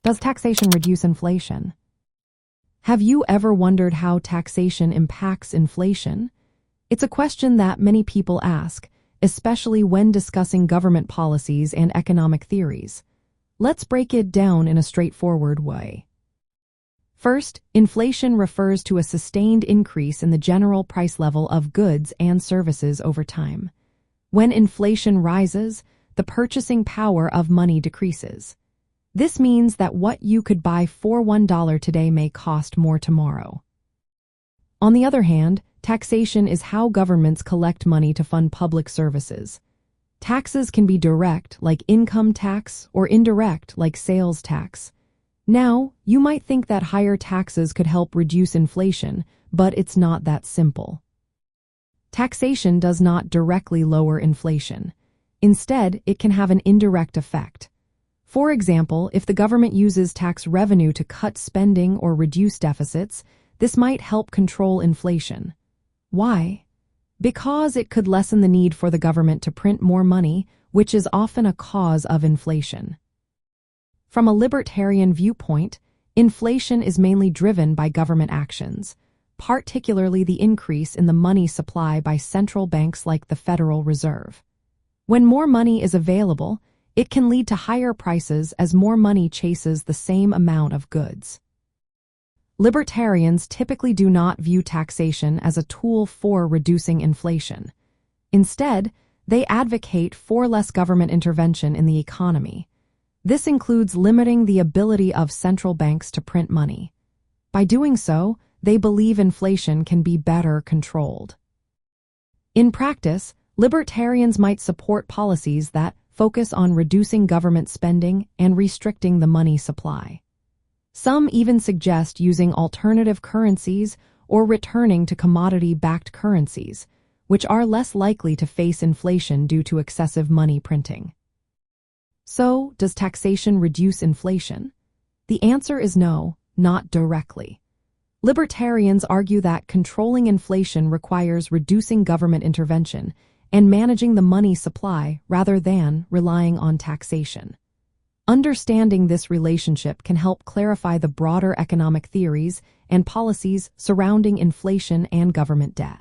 Does taxation reduce inflation? Have you ever wondered how taxation impacts inflation? It's a question that many people ask, especially when discussing government policies and economic theories. Let's break it down in a straightforward way. First, inflation refers to a sustained increase in the general price level of goods and services over time. When inflation rises, the purchasing power of money decreases. This means that what you could buy for $1 today may cost more tomorrow. On the other hand, taxation is how governments collect money to fund public services. Taxes can be direct, like income tax, or indirect, like sales tax. Now, you might think that higher taxes could help reduce inflation, but it's not that simple. Taxation does not directly lower inflation. Instead, it can have an indirect effect. For example, if the government uses tax revenue to cut spending or reduce deficits, this might help control inflation. Why? Because it could lessen the need for the government to print more money, which is often a cause of inflation. From a libertarian viewpoint, inflation is mainly driven by government actions, particularly the increase in the money supply by central banks like the Federal Reserve. When more money is available, it can lead to higher prices as more money chases the same amount of goods. Libertarians typically do not view taxation as a tool for reducing inflation. Instead, they advocate for less government intervention in the economy. This includes limiting the ability of central banks to print money. By doing so, they believe inflation can be better controlled. In practice, libertarians might support policies that focus on reducing government spending and restricting the money supply. Some even suggest using alternative currencies or returning to commodity-backed currencies, which are less likely to face inflation due to excessive money printing. So, does taxation reduce inflation? The answer is no, not directly. Libertarians argue that controlling inflation requires reducing government intervention and managing the money supply rather than relying on taxation. Understanding this relationship can help clarify the broader economic theories and policies surrounding inflation and government debt.